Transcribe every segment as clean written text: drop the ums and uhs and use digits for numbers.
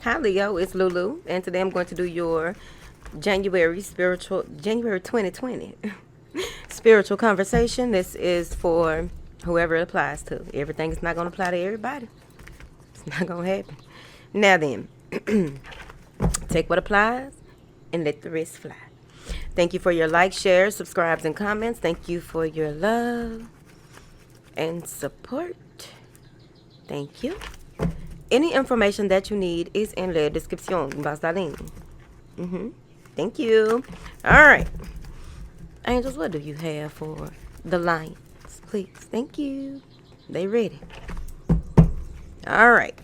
Hi Leo, it's Lulu, and today I'm going to do your January 2020 spiritual conversation. This is for whoever it applies to. Everything is not going to apply to everybody. It's not going to happen. Now then, take what applies and let the rest fly. Thank you for your likes, shares, subscribes, and comments. Thank you for your love and support. Thank you. Any information that you need is in la description. Vaseline. Thank you. All right. Angels, what do you have for the lions? Please. Thank you. They ready. All right.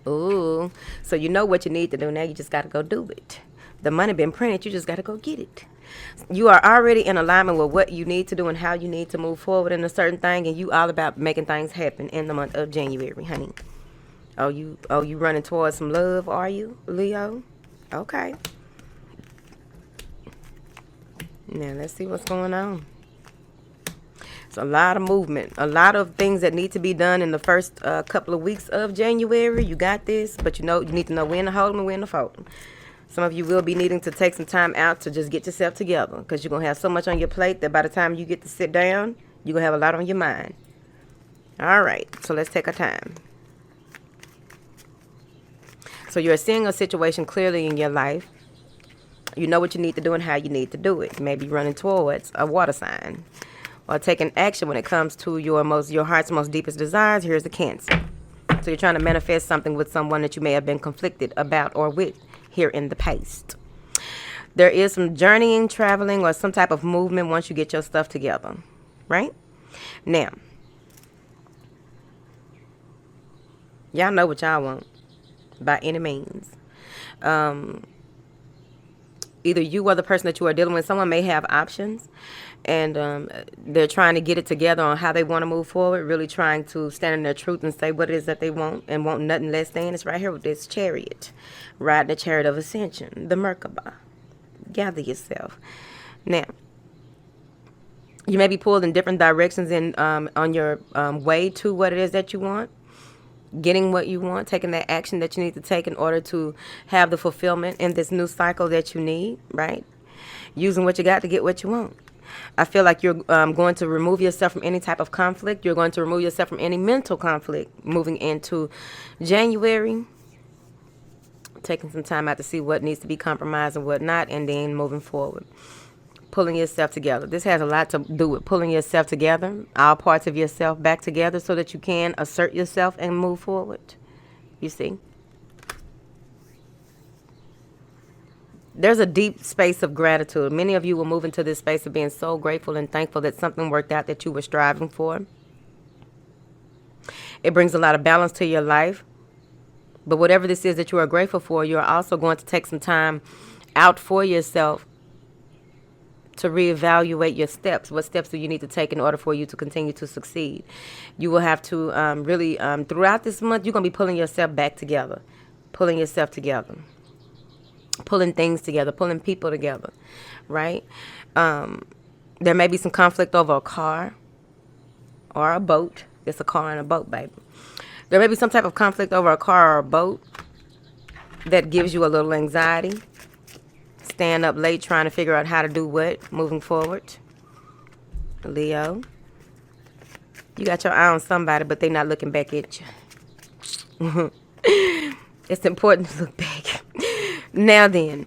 Ooh. So you know what you need to do now. You just got to go do it. The money been printed. You just got to go get it. You are already in alignment with what you need to do and how you need to move forward in a certain thing. And you all about making things happen in the month of January, honey. Oh, you running towards some love, are you, Leo? Okay. Now, let's see what's going on. It's a lot of movement. A lot of things that need to be done in the first couple of weeks of January. You got this, but you need to know when to hold them and when to fold them. Some of you will be needing to take some time out to just get yourself together because you're going to have so much on your plate that by the time you get to sit down, you're going to have a lot on your mind. All right, so let's take our time. So you're seeing a situation clearly in your life. You know what you need to do and how you need to do it. Maybe running towards a water sign or taking action when it comes to your heart's most deepest desires. Here's the Cancer. So you're trying to manifest something with someone that you may have been conflicted about or with here in the past. There is some journeying, traveling, or some type of movement once you get your stuff together. Right? Now, y'all know what y'all want. By any means. Either you or the person that you are dealing with, someone may have options and they're trying to get it together on how they want to move forward, really trying to stand in their truth and say what it is that they want and want nothing less than. It's right here with this Chariot, riding the Chariot of Ascension, the Merkaba. Gather yourself. Now, you may be pulled in different directions on your way to what it is that you want. Getting what you want, taking that action that you need to take in order to have the fulfillment in this new cycle that you need, right? Using what you got to get what you want. I feel like you're going to remove yourself from any type of conflict. You're going to remove yourself from any mental conflict moving into January. Taking some time out to see what needs to be compromised and what not, and then moving forward. Pulling yourself together. This has a lot to do with pulling yourself together, all parts of yourself back together so that you can assert yourself and move forward. You see? There's a deep space of gratitude. Many of you will move into this space of being so grateful and thankful that something worked out that you were striving for. It brings a lot of balance to your life. But whatever this is that you are grateful for, you're also going to take some time out for yourself to reevaluate your steps. What steps do you need to take in order for you to continue to succeed? You will have to really, throughout this month, you're going to be pulling yourself back together. Pulling yourself together. Pulling things together. Pulling people together. Right? There may be some conflict over a car or a boat. It's a car and a boat, baby. There may be some type of conflict over a car or a boat that gives you a little anxiety. Staying up late trying to figure out how to do what moving forward. Leo, you got your eye on somebody, but they're not looking back at you. It's important to look back. Now then,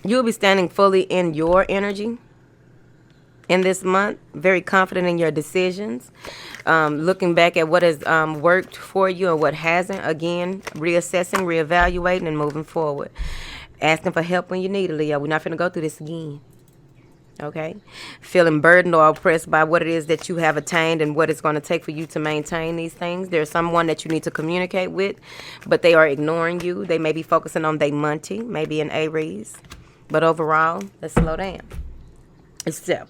you'll be standing fully in your energy in this month, very confident in your decisions, looking back at what has worked for you and what hasn't. Again, reassessing, reevaluating, and moving forward. Asking for help when you need it, Leo. We're not going to go through this again. Okay? Feeling burdened or oppressed by what it is that you have attained and what it's going to take for you to maintain these things. There's someone that you need to communicate with, but they are ignoring you. They may be focusing on their money, maybe an Aries. But overall, let's slow down. So,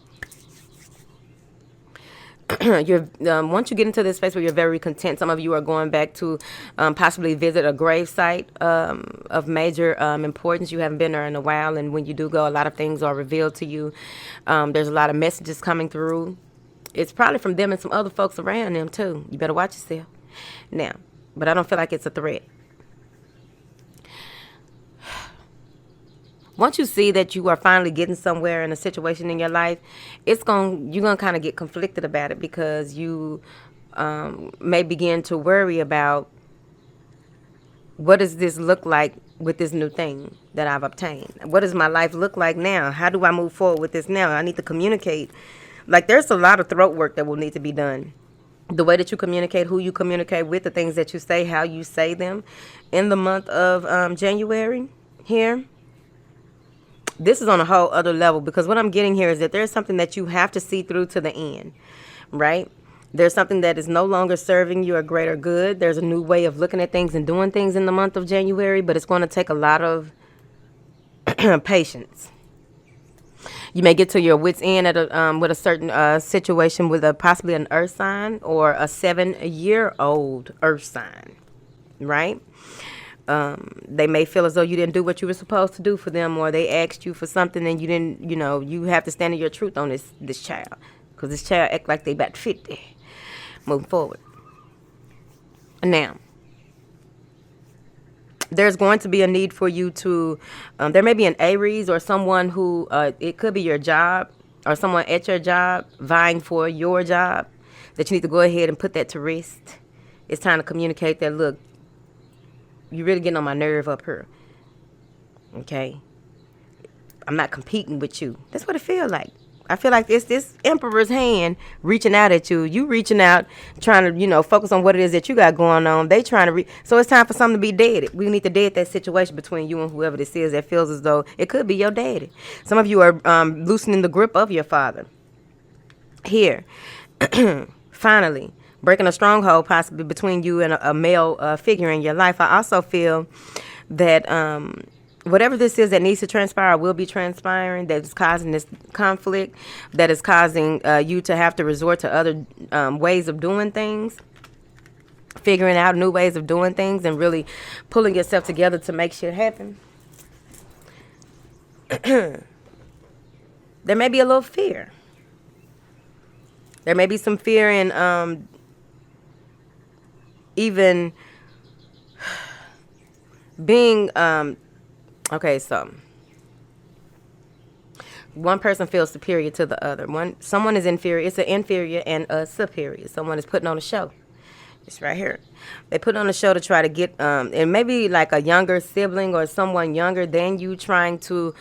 once you get into this space where you're very content, some of you are going back to possibly visit a grave site of major importance. You haven't been there in a while, and when you do go, a lot of things are revealed to you. There's a lot of messages coming through. It's probably from them and some other folks around them too. You better watch yourself. Now, but I don't feel like it's a threat. Once you see that you are finally getting somewhere in a situation in your life, you're gonna kind of get conflicted about it, because you may begin to worry about, what does this look like with this new thing that I've obtained? What does my life look like now? How do I move forward with this now? I need to communicate. Like, there's a lot of throat work that will need to be done. The way that you communicate, who you communicate with, the things that you say, how you say them in the month of January here. This is on a whole other level, because what I'm getting here is that there's something that you have to see through to the end, right? There's something that is no longer serving you a greater good. There's a new way of looking at things and doing things in the month of January, but it's going to take a lot of patience. You may get to your wit's end at with a certain situation with possibly an earth sign or a 7-year-old earth sign, right? They may feel as though you didn't do what you were supposed to do for them, or they asked you for something and you didn't. You have to stand in your truth on this child, because this child act like they about 50. Moving forward. Now, there's going to be a need for you to, there may be an Aries or someone who, it could be your job, or someone at your job vying for your job, that you need to go ahead and put that to rest. It's time to communicate that, look, you're really getting on my nerve up here. Okay? I'm not competing with you. That's what it feels like. I feel like it's this emperor's hand reaching out at you. You reaching out, trying to, focus on what it is that you got going on. They trying to so it's time for something to be dead. We need to dead that situation between you and whoever this is that feels as though it could be your daddy. Some of you are loosening the grip of your father. Here, finally, breaking a stronghold possibly between you and a male figure in your life. I also feel that whatever this is that needs to transpire will be transpiring, that is causing this conflict, that is causing you to have to resort to other ways of doing things, figuring out new ways of doing things, and really pulling yourself together to make shit happen. There may be a little fear. There may be some fear in even being okay, so one person feels superior to the other. Someone is inferior. It's an inferior and a superior. Someone is putting on a show. It's right here. They put on a show to try to get, and maybe like a younger sibling or someone younger than you trying to,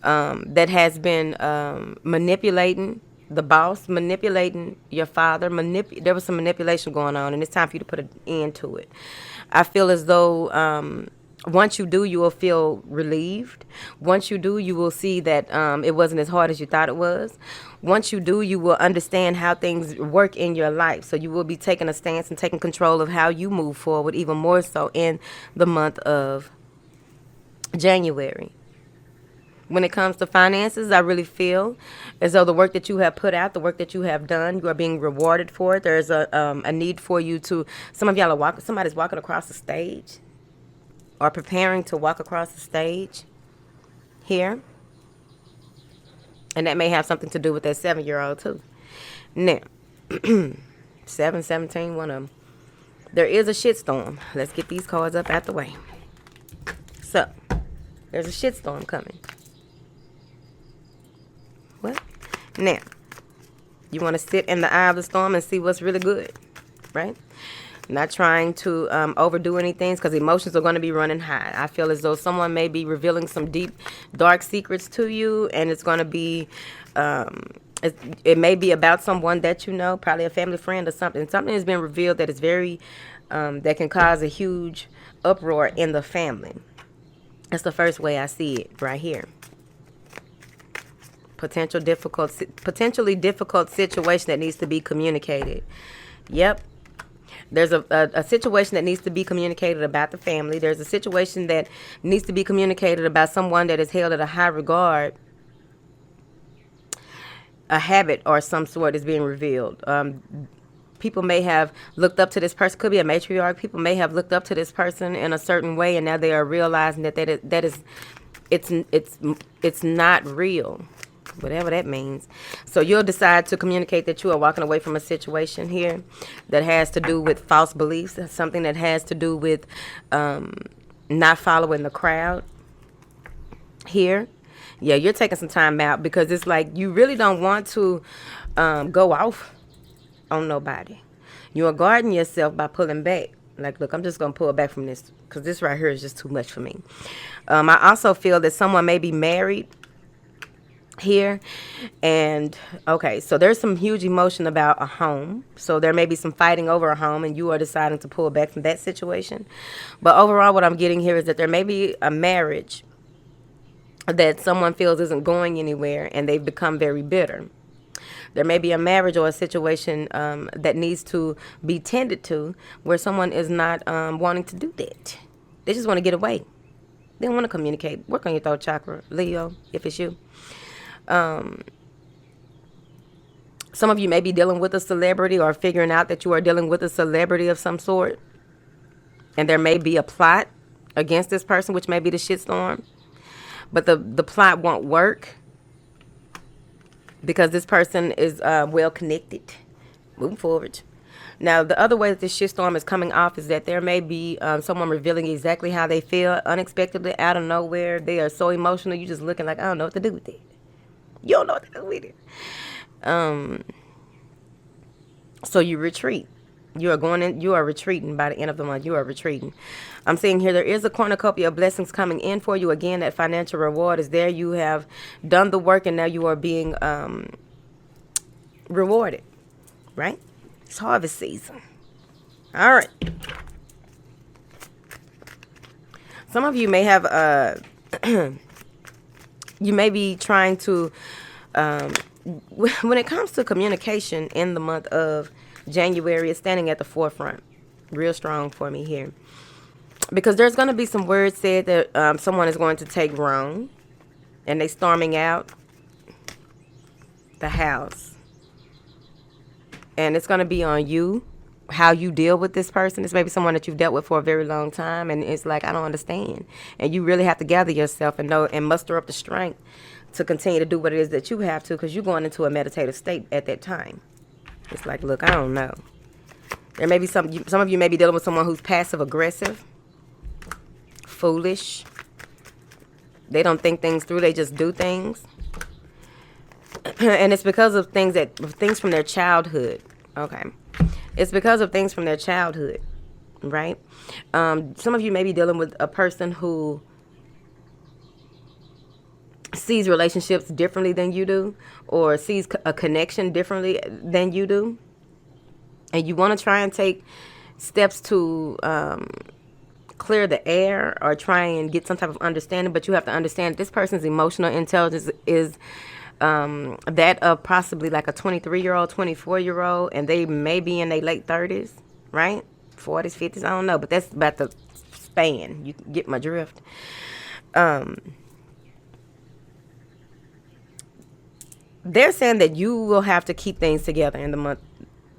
that has been manipulating the boss, manipulating your father. There was some manipulation going on, and it's time for you to put an end to it. I feel as though once you do, you will feel relieved. Once you do, you will see that it wasn't as hard as you thought it was. Once you do, you will understand how things work in your life. So you will be taking a stance and taking control of how you move forward, even more so in the month of January. When it comes to finances, I really feel as though the work that you have put out, the work that you have done, you are being rewarded for it. There's a need for you to, some of y'all are somebody's walking across the stage, or preparing to walk across the stage here. And that may have something to do with that 7-year-old too. Now, 7, 17, one of them. There is a shitstorm. Let's get these cards up out the way. So, there's a shitstorm coming. What? Now, you want to sit in the eye of the storm and see what's really good, right? Not trying to overdo anything, because emotions are going to be running high. I feel as though someone may be revealing some deep, dark secrets to you, and it's going to be, it may be about someone that you know, probably a family friend or something. Something has been revealed that is very, that can cause a huge uproar in the family. That's the first way I see it right here. Potentially difficult situation that needs to be communicated. Yep. There's a situation that needs to be communicated about the family. There's a situation that needs to be communicated about someone that is held at a high regard. A habit or some sort is being revealed. People may have looked up to this person. Could be a matriarch. People may have looked up to this person in a certain way, and now they are realizing that it's not real. whatever that means. So you'll decide to communicate that you are walking away from a situation here that has to do with false beliefs, something that has to do with not following the crowd here. Yeah, you're taking some time out because it's like you really don't want to go off on nobody. You are guarding yourself by pulling back. Like, look, I'm just going to pull back from this because this right here is just too much for me. I also feel that someone may be married here. And, okay, so there's some huge emotion about a home. So there may be some fighting over a home and you are deciding to pull back from that situation. But overall, what I'm getting here is that there may be a marriage that someone feels isn't going anywhere and they've become very bitter. There may be a marriage or a situation that needs to be tended to where someone is not wanting to do that. They just want to get away. They don't want to communicate. Work on your throat chakra, Leo, if it's you. Some of you may be dealing with a celebrity or figuring out that you are dealing with a celebrity of some sort. And there may be a plot against this person, which may be the shitstorm. But the plot won't work because this person is well connected. Moving forward. Now, the other way that this shitstorm is coming off is that there may be someone revealing exactly how they feel unexpectedly out of nowhere. They are so emotional. You just looking like, I don't know what to do with it. You don't know what to do with it. So you retreat. You are retreating by the end of the month. You are retreating. I'm seeing here there is a cornucopia of blessings coming in for you. Again, that financial reward is there. You have done the work and now you are being rewarded. Right? It's harvest season. All right. Some of you may have, you may be trying to, when it comes to communication in the month of January, it's standing at the forefront. Real strong for me here. Because there's going to be some words said that someone is going to take wrong. And they storming out the house. And it's going to be on you, how you deal with this person. It's maybe someone that you've dealt with for a very long time. And it's like, I don't understand. And you really have to gather yourself and know and muster up the strength to continue to do what it is that you have to. Because you're going into a meditative state at that time. It's like, look, I don't know. There may be some of you may be dealing with someone who's passive aggressive, foolish. They don't think things through. They just do things. And it's because of things from their childhood. Okay. It's because of things from their childhood, right? Some of you may be dealing with a person who sees relationships differently than you do, or sees a connection differently than you do, and you want to try and take steps to clear the air or try and get some type of understanding, but you have to understand this person's emotional intelligence is that of possibly like a 23-year-old, 24-year-old, and they may be in their late 30s, right? 40s, 50s, I don't know, but that's about the span. You get my drift. They're saying that you will have to keep things together in the month.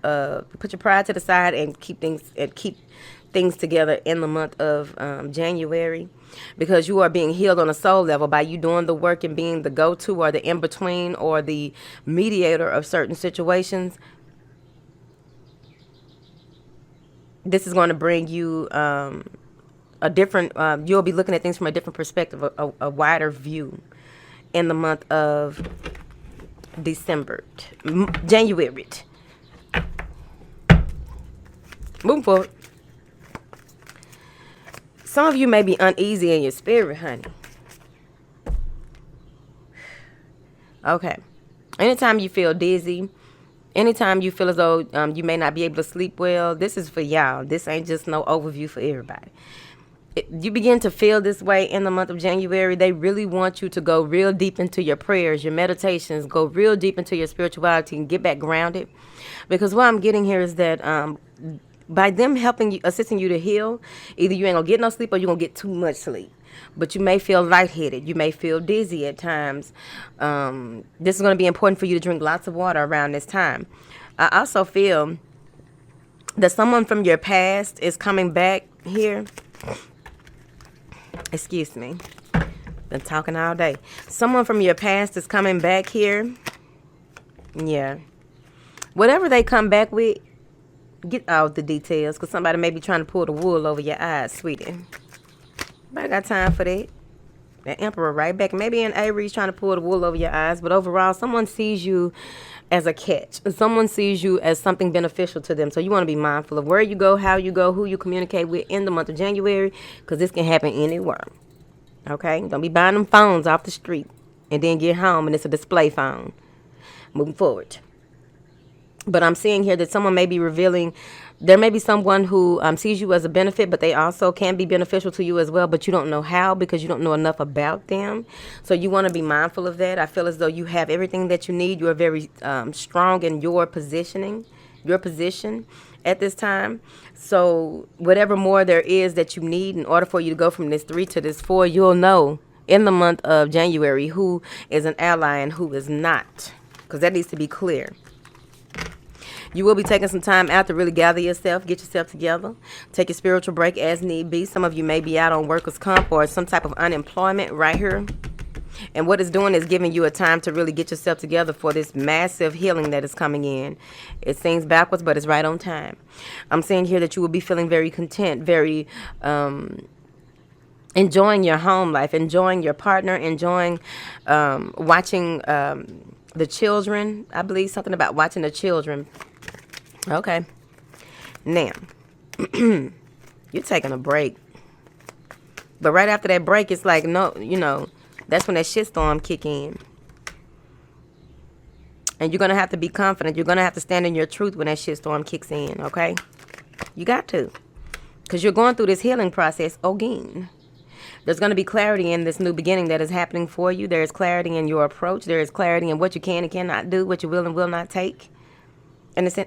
Put your pride to the side and keep things together in the month of January, because you are being healed on a soul level by you doing the work and being the go-to or the in-between or the mediator of certain situations. This is going to bring you a different, you'll be looking at things from a different perspective, a wider view in the month of January. Moving forward. Some of you may be uneasy in your spirit, honey. Okay. Anytime you feel dizzy, anytime you feel as though you may not be able to sleep well, this is for y'all. This ain't just no overview for everybody. You begin to feel this way in the month of January, they really want you to go real deep into your prayers, your meditations, go real deep into your spirituality and get back grounded. Because what I'm getting here is that by them helping you, assisting you to heal, either you ain't gonna get no sleep or you're gonna get too much sleep. But you may feel lightheaded. You may feel dizzy at times. This is going to be important for you to drink lots of water around this time. I also feel that someone from your past is coming back here. Excuse me. Been talking all day. Someone from your past is coming back here. Yeah. Whatever they come back with, get out the details, because somebody may be trying to pull the wool over your eyes, sweetie. But I got time for that. The Emperor right back. Maybe an Aries trying to pull the wool over your eyes, but overall, someone sees you as a catch. Someone sees you as something beneficial to them. So you want to be mindful of where you go, how you go, who you communicate with in the month of January, because this can happen anywhere. Okay? Don't be buying them phones off the street and then get home and it's a display phone. Moving forward. But I'm seeing here that someone may be revealing, there may be someone who sees you as a benefit, but they also can be beneficial to you as well, but you don't know how because you don't know enough about them. So you want to be mindful of that. I feel as though you have everything that you need. You are very strong in your position at this time. So whatever more there is that you need in order for you to go from this 3 to this 4, you'll know in the month of January who is an ally and who is not, because that needs to be clear. You will be taking some time out to really gather yourself, get yourself together, take a spiritual break as need be. Some of you may be out on workers' comp or some type of unemployment right here. And what it's doing is giving you a time to really get yourself together for this massive healing that is coming in. It seems backwards, but it's right on time. I'm saying here that you will be feeling very content, very enjoying your home life, enjoying your partner, enjoying watching the children. I believe something about watching the children. Okay. Now, you're taking a break. But right after that break, it's like, no, that's when that shitstorm kick in. And you're going to have to be confident. You're going to have to stand in your truth when that shitstorm kicks in, okay? You got to. Because you're going through this healing process again. There's going to be clarity in this new beginning that is happening for you. There is clarity in your approach. There is clarity in what you can and cannot do, what you will and will not take. And it's